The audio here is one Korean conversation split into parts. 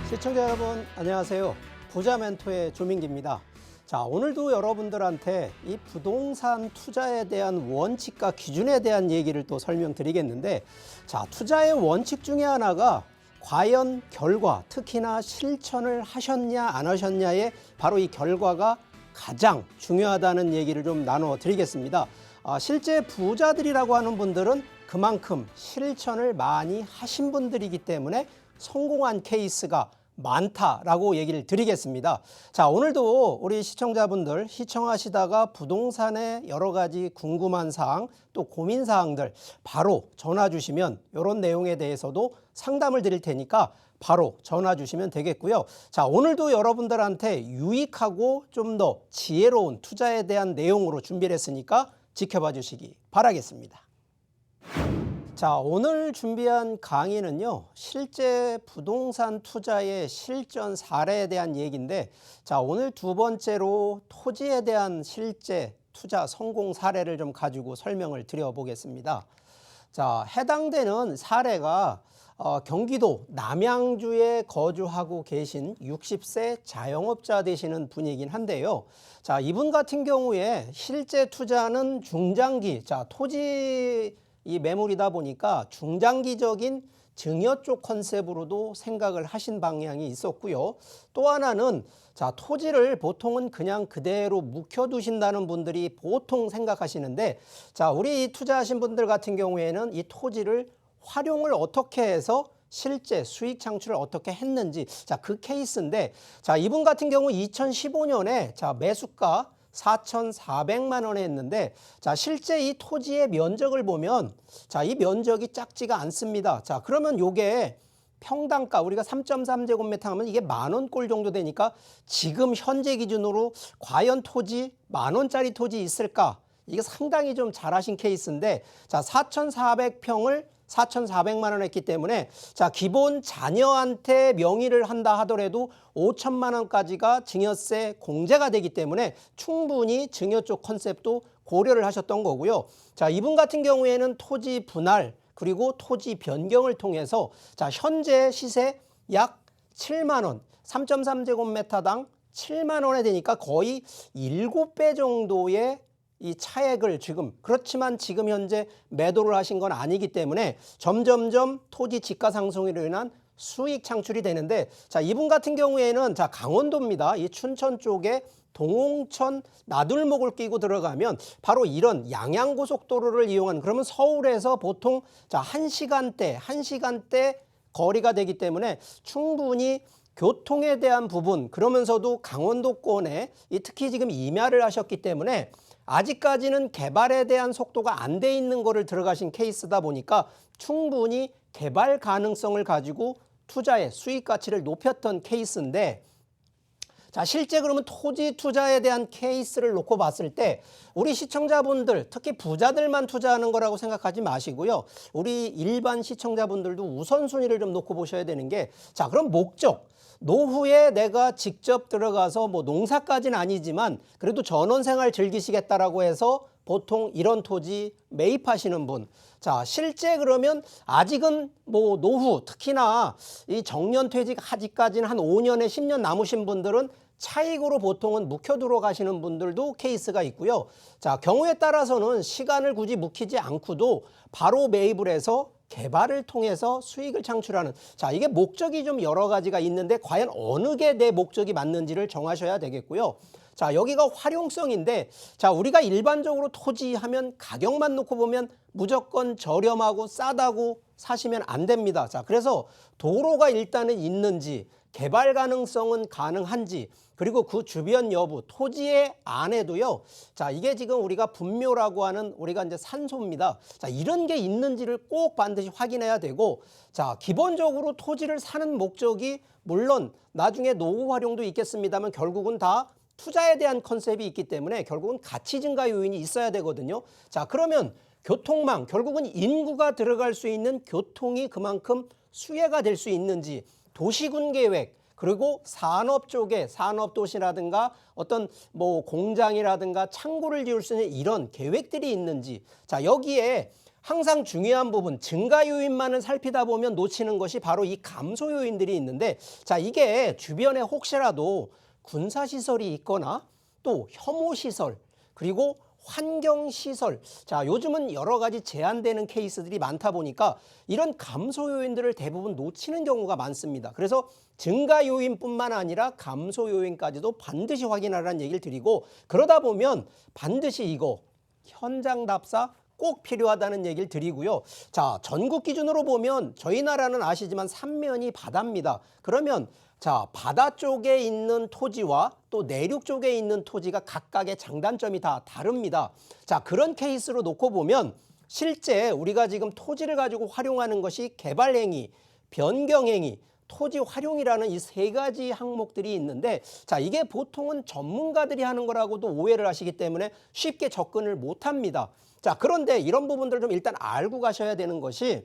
시청자 여러분 안녕하세요. 부자 멘토의 조민기입니다. 자, 오늘도 여러분들한테 이 부동산 투자에 대한 원칙과 기준에 대한 얘기를 또 설명드리겠는데, 자, 투자의 원칙 중에 하나가 과연 결과, 특히나 실천을 하셨냐 안 하셨냐에 바로 이 결과가 가장 중요하다는 얘기를 좀 나눠 드리겠습니다. 실제 부자들이라고 하는 분들은 그만큼 실천을 많이 하신 분들이기 때문에 성공한 케이스가 많다라고 얘기를 드리겠습니다. 자, 오늘도 우리 시청자분들 시청하시다가 부동산의 여러 가지 궁금한 사항 또 고민 사항들 바로 전화 주시면 이런 내용에 대해서도 상담을 드릴 테니까 바로 전화 주시면 되겠고요. 자, 오늘도 여러분들한테 유익하고 좀 더 지혜로운 투자에 대한 내용으로 준비를 했으니까 지켜봐 주시기 바라겠습니다. 자, 오늘 준비한 강의는요, 실제 부동산 투자의 실전 사례에 대한 얘기인데, 자, 오늘 두 번째로 토지에 대한 실제 투자 성공 사례를 좀 가지고 설명을 드려보겠습니다. 자, 해당되는 사례가 경기도 남양주에 거주하고 계신 60세 자영업자 되시는 분이긴 한데요. 자, 이분 같은 경우에 실제 투자는 중장기, 자, 토지 이 매물이다 보니까 중장기적인 증여 쪽 컨셉으로도 생각을 하신 방향이 있었고요. 또 하나는 자, 토지를 보통은 그냥 그대로 묵혀두신다는 분들이 보통 생각하시는데, 자, 우리 투자하신 분들 같은 경우에는 이 토지를 활용을 어떻게 해서 실제 수익 창출을 어떻게 했는지, 자, 그 케이스인데, 자, 이분 같은 경우 2015년에 자, 매수가 4,400만 원에 했는데, 자, 실제 이 토지의 면적을 보면 자, 이 면적이 작지가 않습니다. 자, 그러면 요게 평당가 우리가 3.3제곱미터 하면 이게 만원꼴 정도 되니까 지금 현재 기준으로 과연 토지 만원짜리 토지 있을까? 이게 상당히 좀 잘하신 케이스인데, 자, 4,400평을 4,400만 원 했기 때문에 자, 기본 자녀한테 명의를 한다 하더라도 5천만 원까지가 증여세 공제가 되기 때문에 충분히 증여 쪽 컨셉도 고려를 하셨던 거고요. 자, 이분 같은 경우에는 토지 분할 그리고 토지 변경을 통해서 자, 현재 시세 약 7만 원, 3.3제곱미터당 7만 원에 되니까 거의 7배 정도의 이 차액을 그렇지만 지금 현재 매도를 하신 건 아니기 때문에 점점점 토지 지가 상승으로 인한 수익 창출이 되는데, 자, 이분 같은 경우에는 자, 강원도입니다. 이 춘천 쪽에 동홍천 나들목을 끼고 들어가면 바로 이런 양양고속도로를 이용한, 그러면 서울에서 보통 자, 1시간대 거리가 되기 때문에 충분히 교통에 대한 부분, 그러면서도 강원도권에 특히 지금 임야를 하셨기 때문에 아직까지는 개발에 대한 속도가 안 돼 있는 거를 들어가신 케이스다 보니까 충분히 개발 가능성을 가지고 투자의 수익 가치를 높였던 케이스인데, 자, 실제 그러면 토지 투자에 대한 케이스를 놓고 봤을 때 우리 시청자분들 특히 부자들만 투자하는 거라고 생각하지 마시고요. 우리 일반 시청자분들도 우선순위를 좀 놓고 보셔야 되는 게, 자, 그럼 목적. 노후에 내가 직접 들어가서 뭐 농사까지는 아니지만 그래도 전원생활 즐기시겠다라고 해서 보통 이런 토지 매입하시는 분. 자, 실제 그러면 아직은 뭐 노후 특히나 이 정년퇴직 하기까지는 한 5년에 10년 남으신 분들은 차익으로 보통은 묵혀두러 가시는 분들도 케이스가 있고요. 자, 경우에 따라서는 시간을 굳이 묵히지 않고도 바로 매입을 해서 개발을 통해서 수익을 창출하는, 자, 이게 목적이 좀 여러 가지가 있는데 과연 어느 게 내 목적이 맞는지를 정하셔야 되겠고요. 자, 여기가 활용성인데, 자, 우리가 일반적으로 토지 하면 가격만 놓고 보면 무조건 저렴하고 싸다고 사시면 안 됩니다. 자, 그래서 도로가 일단은 있는지, 개발 가능성은 가능한지, 그리고 그 주변 여부, 토지의 안에도요. 자, 이게 지금 우리가 분묘라고 하는 우리가 이제 산소입니다. 자, 이런 게 있는지를 꼭 반드시 확인해야 되고, 자, 기본적으로 토지를 사는 목적이 물론 나중에 노후 활용도 있겠습니다만 결국은 다 투자에 대한 컨셉이 있기 때문에 결국은 가치 증가 요인이 있어야 되거든요. 자, 그러면 교통망, 결국은 인구가 들어갈 수 있는 교통이 그만큼 수혜가 될 수 있는지, 도시군 계획, 그리고 산업 쪽에 산업도시라든가 어떤 뭐 공장이라든가 창고를 지을 수 있는 이런 계획들이 있는지, 자, 여기에 항상 중요한 부분 증가 요인만을 살피다 보면 놓치는 것이 바로 이 감소 요인들이 있는데, 자, 이게 주변에 혹시라도 군사시설이 있거나 또 혐오시설, 그리고 환경시설, 자, 요즘은 여러 가지 제한되는 케이스들이 많다 보니까 이런 감소 요인들을 대부분 놓치는 경우가 많습니다. 그래서 증가 요인뿐만 아니라 감소 요인까지도 반드시 확인하라는 얘기를 드리고, 그러다 보면 반드시 이거 현장 답사 꼭 필요하다는 얘기를 드리고요. 자, 전국 기준으로 보면 저희 나라는 아시지만 삼면이 바다입니다. 그러면 자, 바다 쪽에 있는 토지와 또 내륙 쪽에 있는 토지가 각각의 장단점이 다 다릅니다. 자, 그런 케이스로 놓고 보면 실제 우리가 지금 토지를 가지고 활용하는 것이 개발행위, 변경행위, 토지 활용이라는 이 세 가지 항목들이 있는데, 자, 이게 보통은 전문가들이 하는 거라고도 오해를 하시기 때문에 쉽게 접근을 못 합니다. 자, 그런데 이런 부분들을 좀 일단 알고 가셔야 되는 것이,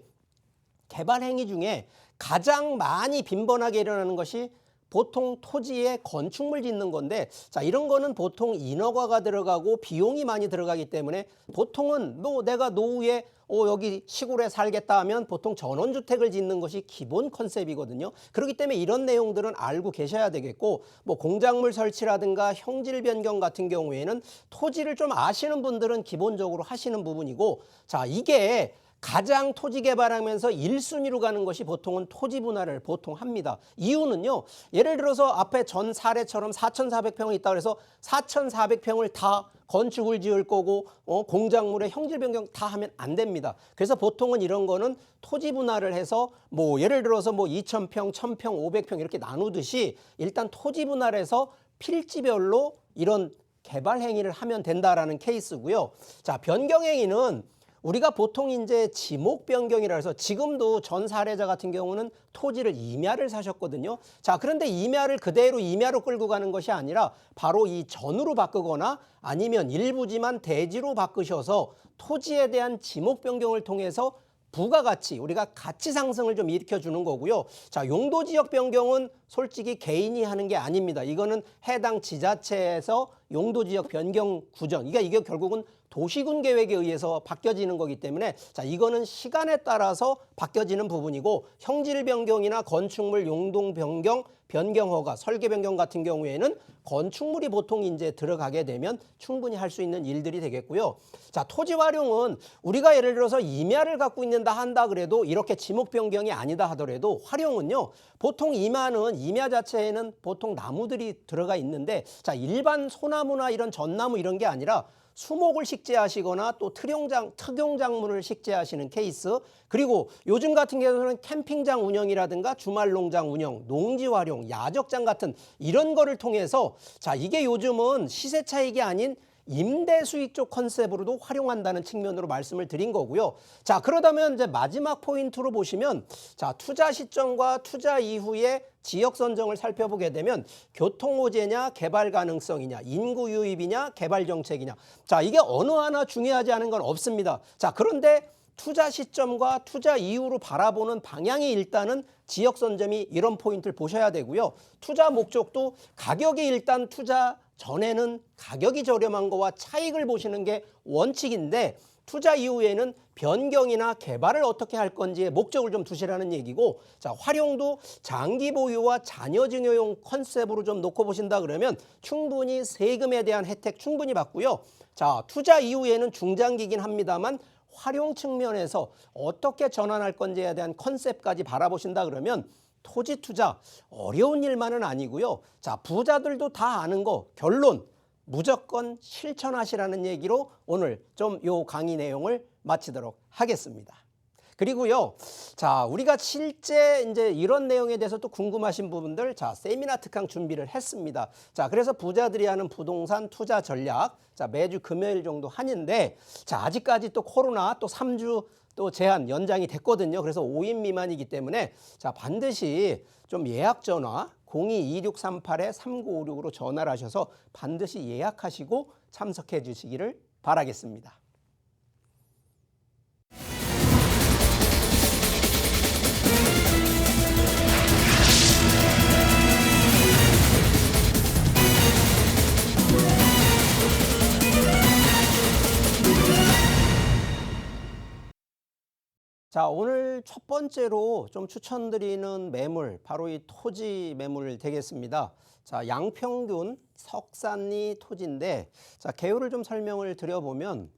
개발 행위 중에 가장 많이 빈번하게 일어나는 것이 보통 토지에 건축물 짓는 건데, 자, 이런 거는 보통 인허가가 들어가고 비용이 많이 들어가기 때문에 보통은 뭐 내가 노후에 여기 시골에 살겠다 하면 보통 전원주택을 짓는 것이 기본 컨셉이거든요. 그렇기 때문에 이런 내용들은 알고 계셔야 되겠고, 뭐 공작물 설치라든가 형질 변경 같은 경우에는 토지를 좀 아시는 분들은 기본적으로 하시는 부분이고, 자, 이게 가장 토지 개발하면서 1순위로 가는 것이 보통은 토지 분할을 보통 합니다. 이유는요, 예를 들어서 앞에 전 사례처럼 4,400평이 있다 그래서 4,400평을 다 건축을 지을 거고 공작물의 형질 변경 다 하면 안 됩니다. 그래서 보통은 이런 거는 토지 분할을 해서 뭐 예를 들어서 뭐 2,000평, 1,000평, 500평 이렇게 나누듯이 일단 토지 분할해서 필지별로 이런 개발 행위를 하면 된다라는 케이스고요. 자, 변경 행위는 우리가 보통 이제 지목 변경이라 해서 지금도 전 사례자 같은 경우는 토지를 임야를 사셨거든요. 자, 그런데 임야를 그대로 임야로 끌고 가는 것이 아니라 바로 이 전으로 바꾸거나 아니면 일부지만 대지로 바꾸셔서 토지에 대한 지목 변경을 통해서 부가가치, 우리가 가치 상승을 좀 일으켜 주는 거고요. 자, 용도 지역 변경은 솔직히 개인이 하는 게 아닙니다. 이거는 해당 지자체에서 용도 지역 변경 구전, 이게 결국은 도시군 계획에 의해서 바뀌어지는 거기 때문에, 자, 이거는 시간에 따라서 바뀌어지는 부분이고, 형질 변경이나 건축물 용도 변경, 변경 허가, 설계 변경 같은 경우에는 건축물이 보통 이제 들어가게 되면 충분히 할 수 있는 일들이 되겠고요. 자, 토지 활용은 우리가 예를 들어서 임야를 갖고 있는다 한다 그래도 이렇게 지목 변경이 아니다 하더라도 활용은요, 보통 임야 자체에는 보통 나무들이 들어가 있는데, 자, 일반 소나무나 이런 전나무 이런 게 아니라 수목을 식재하시거나 또 특용작물을 식재하시는 케이스, 그리고 요즘 같은 경우는 캠핑장 운영이라든가 주말 농장 운영, 농지 활용, 야적장 같은 이런 거를 통해서, 자, 이게 요즘은 시세 차익이 아닌 임대 수익 쪽 컨셉으로도 활용한다는 측면으로 말씀을 드린 거고요. 자, 그러다면 이제 마지막 포인트로 보시면, 자, 투자 시점과 투자 이후에 지역 선정을 살펴보게 되면 교통 호재냐, 개발 가능성이냐, 인구 유입이냐, 개발 정책이냐. 자, 이게 어느 하나 중요하지 않은 건 없습니다. 자, 그런데 투자 시점과 투자 이후로 바라보는 방향이 일단은 지역 선점이 이런 포인트를 보셔야 되고요. 투자 목적도 가격이 일단 투자 전에는 가격이 저렴한 거와 차익을 보시는 게 원칙인데, 투자 이후에는 변경이나 개발을 어떻게 할 건지의 목적을 좀 두시라는 얘기고, 자, 활용도 장기 보유와 자녀 증여용 컨셉으로 좀 놓고 보신다 그러면 충분히 세금에 대한 혜택 충분히 받고요. 자, 투자 이후에는 중장기긴 합니다만 활용 측면에서 어떻게 전환할 건지에 대한 컨셉까지 바라보신다 그러면 토지 투자 어려운 일만은 아니고요. 자, 부자들도 다 아는 거, 결론 무조건 실천하시라는 얘기로 오늘 좀 요 강의 내용을 마치도록 하겠습니다. 그리고요, 자, 우리가 실제 이제 이런 내용에 대해서 또 궁금하신 부분들, 자, 세미나 특강 준비를 했습니다. 자, 그래서 부자들이 하는 부동산 투자 전략, 자, 매주 금요일 정도 하는데, 자, 아직까지 또 코로나 또 3주 또 제한 연장이 됐거든요. 그래서 5인 미만이기 때문에, 자, 반드시 좀 예약 전화 02-2638-3956으로 전화를 하셔서 반드시 예약하시고 참석해 주시기를 바라겠습니다. 자, 오늘 첫 번째로 좀 추천드리는 매물, 바로 이 토지 매물 되겠습니다. 자, 양평군 석산리 토지인데, 자, 개요를 좀 설명을 드려보면,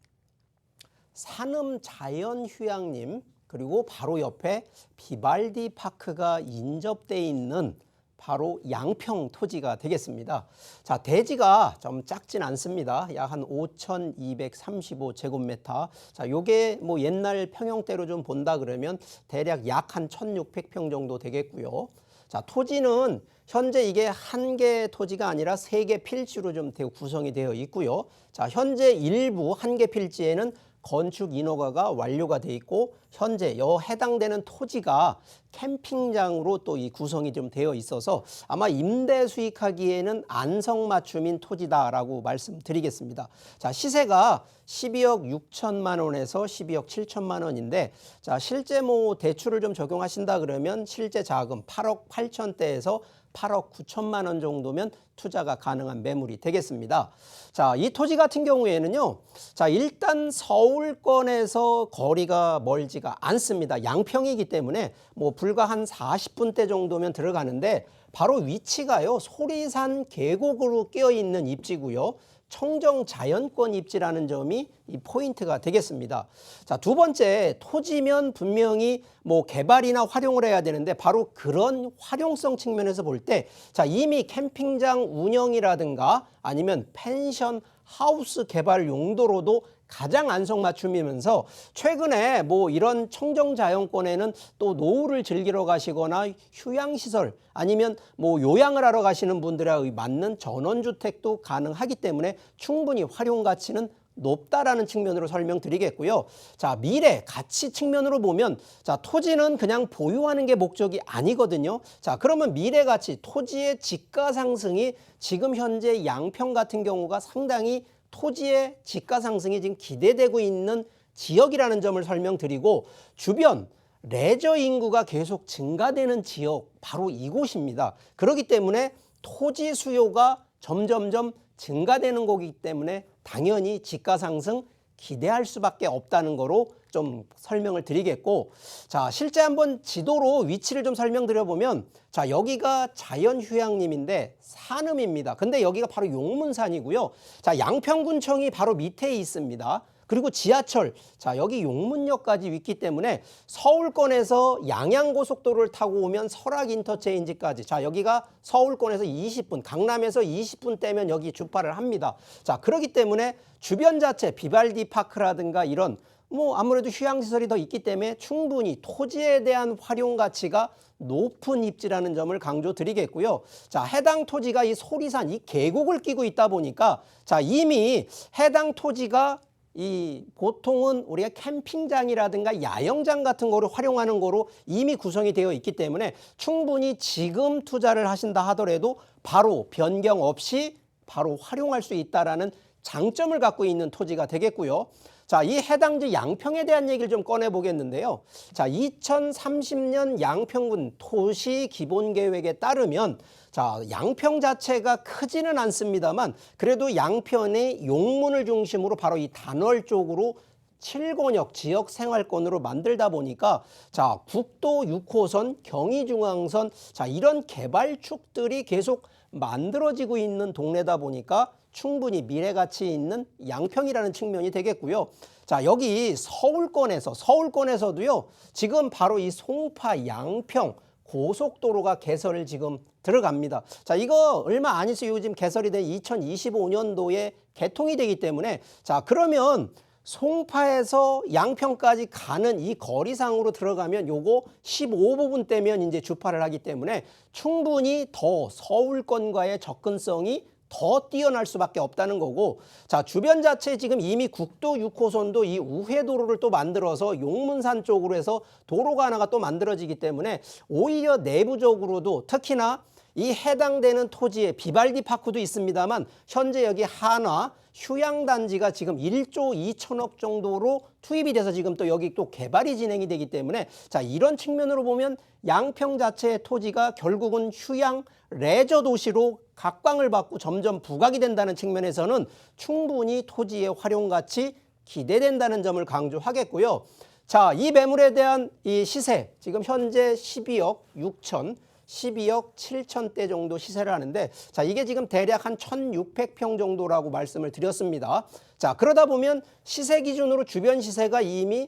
산음 자연휴양림, 그리고 바로 옆에 비발디 파크가 인접돼 있는 바로 양평 토지가 되겠습니다. 자, 대지가 좀 작진 않습니다. 약 한 5,235제곱미터. 자, 요게 뭐 옛날 평형대로 좀 본다 그러면 대략 약 한 1,600평 정도 되겠고요. 자, 토지는 현재 이게 한 개 토지가 아니라 세 개 필지로 좀 구성이 되어 있고요. 자, 현재 일부 한 개 필지에는 건축 인허가가 완료가 돼 있고, 현재 해당되는 토지가 캠핑장으로 또 이 구성이 좀 되어 있어서 아마 임대 수익하기에는 안성맞춤인 토지다라고 말씀드리겠습니다. 자, 시세가 12억 6천만 원에서 12억 7천만 원인데, 자, 실제 뭐 대출을 좀 적용하신다 그러면 실제 자금 8억 8천대에서 8억 9천만 원 정도면 투자가 가능한 매물이 되겠습니다. 자, 이 토지 같은 경우에는요, 자, 일단 서울권에서 거리가 멀지가 않습니다. 양평이기 때문에 뭐 불과 한 40분대 정도면 들어가는데, 바로 위치가요, 소리산 계곡으로 끼어 있는 입지고요. 청정 자연권 입지라는 점이 이 포인트가 되겠습니다. 자, 두 번째, 토지면 분명히 뭐 개발이나 활용을 해야 되는데, 바로 그런 활용성 측면에서 볼 때, 자, 이미 캠핑장 운영이라든가 아니면 펜션 하우스 개발 용도로도 가장 안성맞춤이면서, 최근에 뭐 이런 청정자연권에는 또 노후를 즐기러 가시거나 휴양시설 아니면 뭐 요양을 하러 가시는 분들에 맞는 전원주택도 가능하기 때문에 충분히 활용 가치는 높다라는 측면으로 설명드리겠고요. 자, 미래 가치 측면으로 보면, 자, 토지는 그냥 보유하는 게 목적이 아니거든요. 자, 그러면 미래 가치, 토지의 지가 상승이 지금 현재 양평 같은 경우가 상당히 토지의 지가 상승이 지금 기대되고 있는 지역이라는 점을 설명드리고, 주변 레저 인구가 계속 증가되는 지역, 바로 이곳입니다. 그렇기 때문에 토지 수요가 점점점 증가되는 거기 때문에 당연히 지가 상승 기대할 수밖에 없다는 거로 좀 설명을 드리겠고, 자, 실제 한번 지도로 위치를 좀 설명드려보면, 자, 여기가 자연휴양림인데 산음입니다. 근데 여기가 바로 용문산이고요. 자, 양평군청이 바로 밑에 있습니다. 그리고 지하철, 자, 여기 용문역까지 있기 때문에 서울권에서 양양고속도로를 타고 오면 설악인터체인지까지, 자, 여기가 서울권에서 20분, 강남에서 20분 떼면 여기 주파를 합니다. 자, 그렇기 때문에 주변 자체 비발디 파크라든가 이런 뭐 아무래도 휴양시설이 더 있기 때문에 충분히 토지에 대한 활용 가치가 높은 입지라는 점을 강조드리겠고요. 자, 해당 토지가 이 소리산 이 계곡을 끼고 있다 보니까, 자, 이미 해당 토지가 이 보통은 우리가 캠핑장이라든가 야영장 같은 거를 활용하는 거로 이미 구성이 되어 있기 때문에 충분히 지금 투자를 하신다 하더라도 바로 변경 없이 바로 활용할 수 있다라는 장점을 갖고 있는 토지가 되겠고요. 자, 이 해당지 양평에 대한 얘기를 좀 꺼내 보겠는데요. 자, 2030년 양평군 도시 기본계획에 따르면, 자, 양평 자체가 크지는 않습니다만 그래도 양평의 용문을 중심으로 바로 이 단월 쪽으로 7권역 지역 생활권으로 만들다 보니까, 자, 국도 6호선, 경의중앙선, 자, 이런 개발축들이 계속 만들어지고 있는 동네다 보니까 충분히 미래가치 있는 양평이라는 측면이 되겠고요. 자, 여기 서울권에서도요, 지금 바로 이 송파 양평 고속도로가 개설을 지금 들어갑니다. 자, 이거 얼마 안 있어요. 지금 개설이 된 2025년도에 개통이 되기 때문에, 자, 그러면 송파에서 양평까지 가는 이 거리상으로 들어가면 요거 15부분 떼면 이제 주파를 하기 때문에 충분히 더 서울권과의 접근성이 더 뛰어날 수밖에 없다는 거고, 자, 주변 자체 지금 이미 국도 6호선도 이 우회도로를 또 만들어서 용문산 쪽으로 해서 도로가 하나가 또 만들어지기 때문에 오히려 내부적으로도 특히나 이 해당되는 토지에 비발디 파크도 있습니다만 현재 여기 한화 휴양단지가 지금 1조 2천억 정도로 투입이 돼서 지금 또 여기 또 개발이 진행이 되기 때문에, 자, 이런 측면으로 보면 양평 자체의 토지가 결국은 휴양 레저 도시로 각광을 받고 점점 부각이 된다는 측면에서는 충분히 토지의 활용 가치 기대된다는 점을 강조하겠고요. 자, 이 매물에 대한 이 시세, 지금 현재 12억 6천, 12억 7천대 정도 시세를 하는데, 자, 이게 지금 대략 한 1,600평 정도라고 말씀을 드렸습니다. 자, 그러다 보면 시세 기준으로 주변 시세가 이미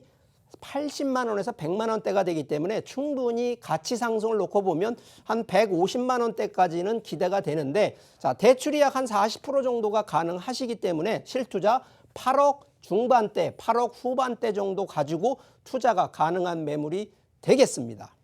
80만 원에서 100만 원대가 되기 때문에 충분히 가치 상승을 놓고 보면 한 150만 원대까지는 기대가 되는데, 자, 대출이 약 한 40% 정도가 가능하시기 때문에 실투자 8억 중반대, 8억 후반대 정도 가지고 투자가 가능한 매물이 되겠습니다.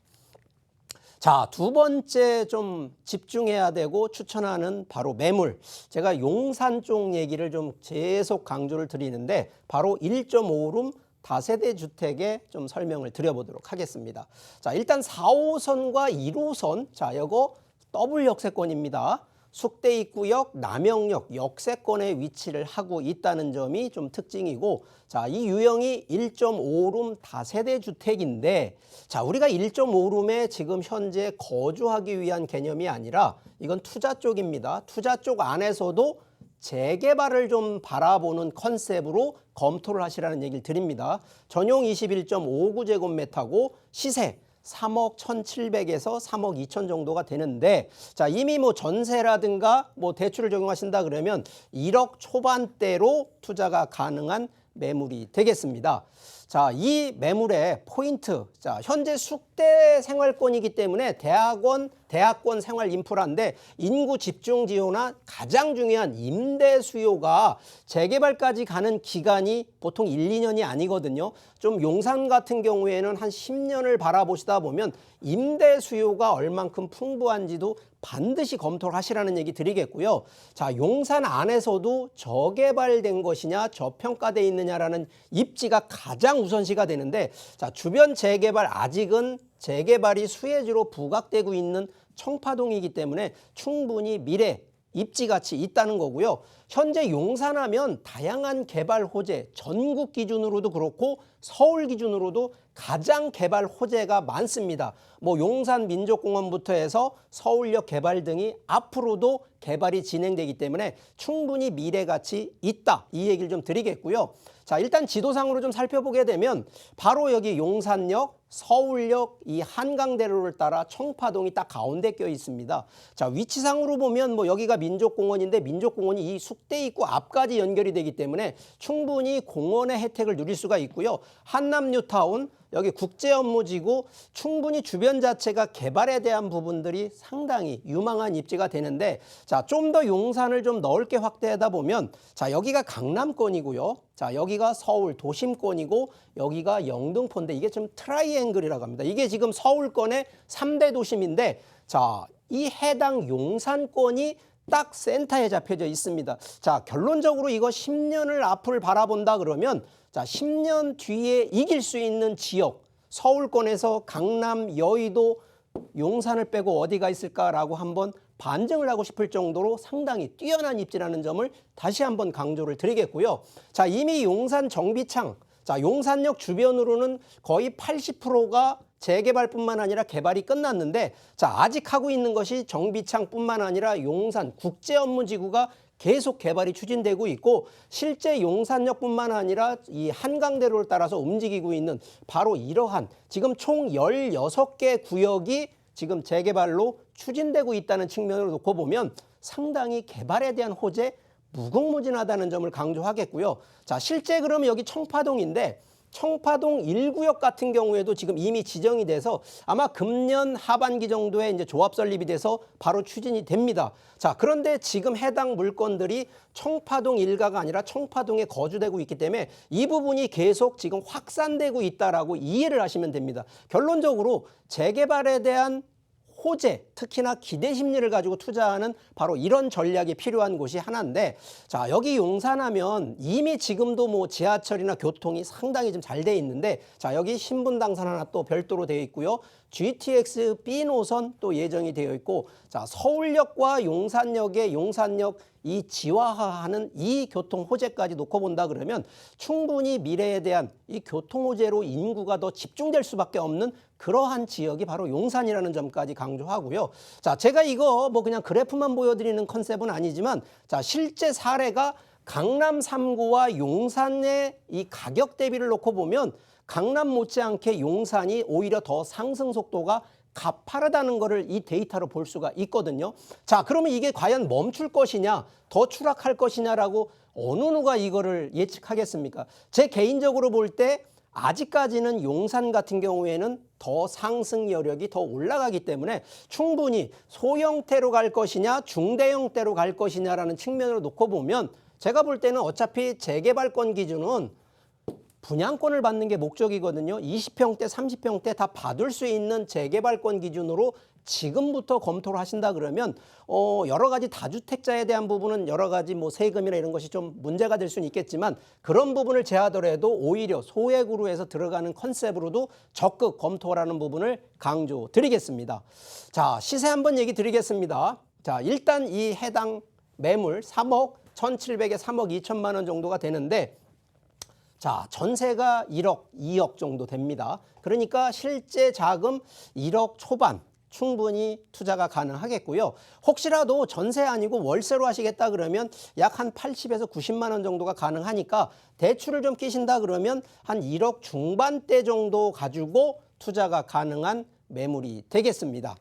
자, 두 번째 좀 집중해야 되고 추천하는 바로 매물. 제가 용산 쪽 얘기를 좀 계속 강조를 드리는데, 바로 1.5룸 다세대 주택에 좀 설명을 드려보도록 하겠습니다. 자, 일단 4호선과 1호선, 자, 요거 더블 역세권입니다. 숙대 입구역, 남영역 역세권에 위치를 하고 있다는 점이 좀 특징이고, 자, 이 유형이 1.5룸 다세대 주택인데, 자, 우리가 1.5룸에 지금 현재 거주하기 위한 개념이 아니라 이건 투자 쪽입니다. 투자 쪽 안에서도 재개발을 좀 바라보는 컨셉으로 검토를 하시라는 얘기를 드립니다. 전용 21.59제곱미터고 시세 3억 1,700에서 3억 2천 정도가 되는데, 자, 이미 뭐 전세라든가 뭐 대출을 적용하신다 그러면 1억 초반대로 투자가 가능한 매물이 되겠습니다. 자, 이 매물의 포인트, 자, 현재 숙대 생활권이기 때문에 대학권 생활 인프라인데, 인구 집중 지호나 가장 중요한 임대 수요가 재개발까지 가는 기간이 보통 1, 2년이 아니거든요. 좀 용산 같은 경우에는 한 10년을 바라보시다 보면 임대 수요가 얼만큼 풍부한지도 반드시 검토를 하시라는 얘기 드리겠고요. 자, 용산 안에서도 저개발된 것이냐 저평가되어 있느냐라는 입지가 가장 우선시가 되는데, 자, 주변 재개발 아직은 재개발이 수혜지로 부각되고 있는 청파동이기 때문에 충분히 미래 입지가치 있다는 거고요. 현재 용산하면 다양한 개발 호재, 전국 기준으로도 그렇고 서울 기준으로도 가장 개발 호재가 많습니다. 뭐 용산 민족공원부터 해서 서울역 개발 등이 앞으로도 개발이 진행되기 때문에 충분히 미래가치 있다, 이 얘기를 좀 드리겠고요. 자, 일단 지도상으로 좀 살펴보게 되면 바로 여기 용산역, 서울역, 이 한강대로를 따라 청파동이 딱 가운데 껴 있습니다. 자, 위치상으로 보면 뭐 여기가 민족공원인데, 민족공원이 이 숙대 입구 앞까지 연결이 되기 때문에 충분히 공원의 혜택을 누릴 수가 있고요. 한남뉴타운, 여기 국제업무지구, 충분히 주변 자체가 개발에 대한 부분들이 상당히 유망한 입지가 되는데, 자, 좀 더 용산을 좀 넓게 확대하다 보면, 자, 여기가 강남권이고요. 자, 여기가 서울 도심권이고 여기가 영등포인데, 이게 좀 트라이앵글이라고 합니다. 이게 지금 서울권의 3대 도심인데, 자, 이 해당 용산권이 딱 센터에 잡혀져 있습니다. 자, 결론적으로 이거 10년을 앞을 바라본다 그러면, 자, 10년 뒤에 이길 수 있는 지역, 서울권에서 강남, 여의도, 용산을 빼고 어디가 있을까라고 한번 반증을 하고 싶을 정도로 상당히 뛰어난 입지라는 점을 다시 한번 강조를 드리겠고요. 자, 이미 용산 정비창, 자, 용산역 주변으로는 거의 80%가 재개발뿐만 아니라 개발이 끝났는데, 자, 아직 하고 있는 것이 정비창뿐만 아니라 용산 국제업무지구가 계속 개발이 추진되고 있고, 실제 용산역뿐만 아니라 이 한강대로를 따라서 움직이고 있는 바로 이러한 지금 총 16개 구역이 지금 재개발로 추진되고 있다는 측면으로 놓고 보면 상당히 개발에 대한 호재 무궁무진하다는 점을 강조하겠고요. 자, 실제 그러면 여기 청파동인데, 청파동 1구역 같은 경우에도 지금 이미 지정이 돼서 아마 금년 하반기 정도에 이제 조합 설립이 돼서 바로 추진이 됩니다. 자, 그런데 지금 해당 물건들이 청파동 일가가 아니라 청파동에 거주되고 있기 때문에 이 부분이 계속 지금 확산되고 있다라고 이해를 하시면 됩니다. 결론적으로 재개발에 대한 호재, 특히나 기대 심리를 가지고 투자하는 바로 이런 전략이 필요한 곳이 하나인데, 자, 여기 용산하면 이미 지금도 뭐 지하철이나 교통이 상당히 좀 잘 돼 있는데, 자, 여기 신분당선 하나 또 별도로 되어 있고요. GTX B 노선 또 예정이 되어 있고, 자, 서울역과 용산역의 용산역 이 지화하는 이 교통 호재까지 놓고 본다 그러면 충분히 미래에 대한 이 교통 호재로 인구가 더 집중될 수밖에 없는 그러한 지역이 바로 용산이라는 점까지 강조하고요. 자, 제가 이거 뭐 그냥 그래프만 보여드리는 컨셉은 아니지만, 자, 실제 사례가 강남 3구와 용산의 이 가격 대비를 놓고 보면 강남 못지않게 용산이 오히려 더 상승 속도가 가파르다는 것을 이 데이터로 볼 수가 있거든요. 자, 그러면 이게 과연 멈출 것이냐, 더 추락할 것이냐라고 어느 누가 이거를 예측하겠습니까? 제 개인적으로 볼 때 아직까지는 용산 같은 경우에는 더 상승 여력이 더 올라가기 때문에 충분히 소형태로 갈 것이냐 중대형태로 갈 것이냐라는 측면으로 놓고 보면 제가 볼 때는 어차피 재개발권 기준은 분양권을 받는 게 목적이거든요. 20평대, 30평대 다 받을 수 있는 재개발권 기준으로 지금부터 검토를 하신다 그러면 여러 가지 다주택자에 대한 부분은 여러 가지 뭐 세금이나 이런 것이 좀 문제가 될 수는 있겠지만 그런 부분을 제하더라도 오히려 소액으로 해서 들어가는 컨셉으로도 적극 검토하라는 부분을 강조드리겠습니다. 자, 시세 한번 얘기 드리겠습니다. 자, 일단 이 해당 매물 3억 1,700에 3억 2천만 원 정도가 되는데 자, 전세가 1억, 2억 정도 됩니다. 그러니까 실제 자금 1억 초반 충분히 투자가 가능하겠고요. 혹시라도 전세 아니고 월세로 하시겠다 그러면 약 한 80에서 90만 원 정도가 가능하니까 대출을 좀 끼신다 그러면 한 1억 중반대 정도 가지고 투자가 가능한 매물이 되겠습니다.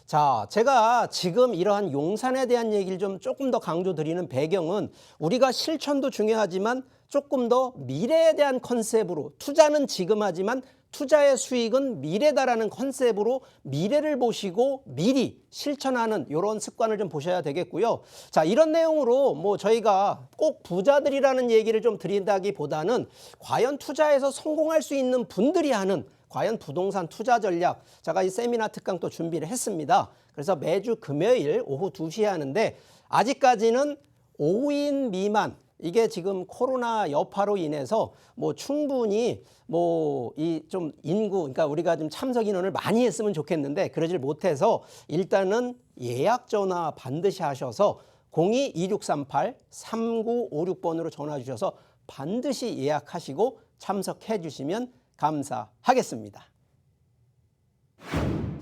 자, 제가 지금 이러한 용산에 대한 얘기를 좀 조금 더 강조드리는 배경은 우리가 실천도 중요하지만 조금 더 미래에 대한 컨셉으로 투자는 지금 하지만 투자의 수익은 미래다라는 컨셉으로 미래를 보시고 미리 실천하는 이런 습관을 좀 보셔야 되겠고요. 자, 이런 내용으로 뭐 저희가 꼭 부자들이라는 얘기를 좀 드린다기보다는 과연 투자에서 성공할 수 있는 분들이 하는 과연 부동산 투자 전략, 제가 이 세미나 특강 또 준비를 했습니다. 그래서 매주 금요일 오후 2시에 하는데 아직까지는 5인 미만, 이게 지금 코로나 여파로 인해서 뭐 충분히 뭐 이 좀 인구, 그러니까 우리가 좀 참석 인원을 많이 했으면 좋겠는데 그러질 못해서 일단은 예약 전화 반드시 하셔서 02-2638-3956번으로 전화 주셔서 반드시 예약하시고 참석해 주시면 감사하겠습니다.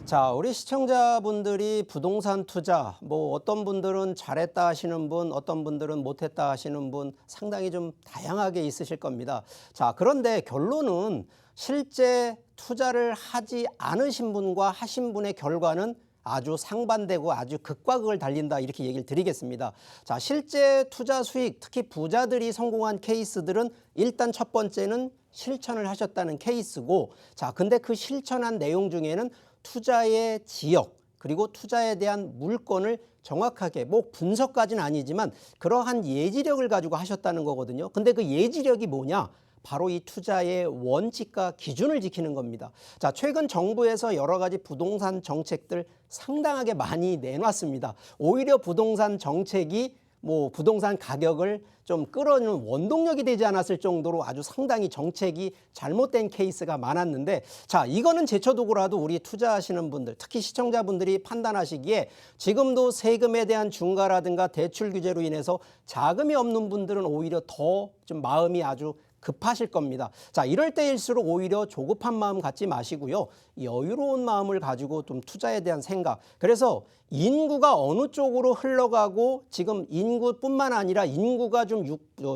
자, 우리 시청자분들이 부동산 투자, 뭐 어떤 분들은 잘했다 하시는 분, 어떤 분들은 못했다 하시는 분 상당히 좀 다양하게 있으실 겁니다. 자, 그런데 결론은 실제 투자를 하지 않으신 분과 하신 분의 결과는 아주 상반되고 아주 극과 극을 달린다, 이렇게 얘기를 드리겠습니다. 자, 실제 투자 수익, 특히 부자들이 성공한 케이스들은 일단 첫 번째는 실천을 하셨다는 케이스고, 자, 근데 그 실천한 내용 중에는 투자의 지역 그리고 투자에 대한 물건을 정확하게 뭐 분석까지는 아니지만 그러한 예지력을 가지고 하셨다는 거거든요. 근데 그 예지력이 뭐냐? 바로 이 투자의 원칙과 기준을 지키는 겁니다. 자, 최근 정부에서 여러 가지 부동산 정책들 상당하게 많이 내놨습니다. 오히려 부동산 정책이 뭐 부동산 가격을 좀 끌어오는 원동력이 되지 않았을 정도로 아주 상당히 정책이 잘못된 케이스가 많았는데, 자, 이거는 제쳐두고라도 우리 투자하시는 분들, 특히 시청자분들이 판단하시기에 지금도 세금에 대한 중과라든가 대출 규제로 인해서 자금이 없는 분들은 오히려 더 좀 마음이 아주 급하실 겁니다. 자, 이럴 때일수록 오히려 조급한 마음 갖지 마시고요. 여유로운 마음을 가지고 좀 투자에 대한 생각. 그래서 인구가 어느 쪽으로 흘러가고 지금 인구뿐만 아니라 인구가 좀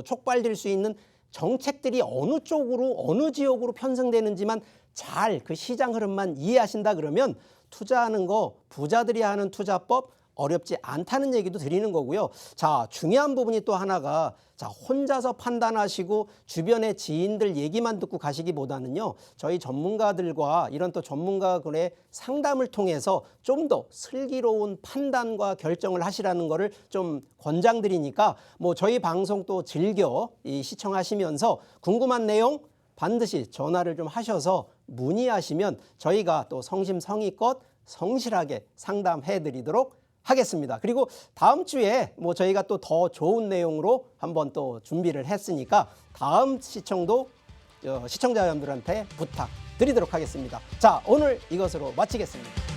촉발될 수 있는 정책들이 어느 쪽으로 어느 지역으로 편성되는지만 잘 그 시장 흐름만 이해하신다 그러면 투자하는 거 부자들이 하는 투자법 어렵지 않다는 얘기도 드리는 거고요. 자, 중요한 부분이 또 하나가, 자, 혼자서 판단하시고 주변의 지인들 얘기만 듣고 가시기보다는요, 저희 전문가들과 이런 또 전문가들의 상담을 통해서 좀 더 슬기로운 판단과 결정을 하시라는 거를 좀 권장드리니까 뭐 저희 방송 또 즐겨 시청하시면서 궁금한 내용 반드시 전화를 좀 하셔서 문의하시면 저희가 또 성심성의껏 성실하게 상담해 드리도록 하겠습니다. 그리고 다음 주에 뭐 저희가 또 더 좋은 내용으로 한번 또 준비를 했으니까 다음 시청도 시청자 여러분들한테 부탁드리도록 하겠습니다. 자, 오늘 이것으로 마치겠습니다.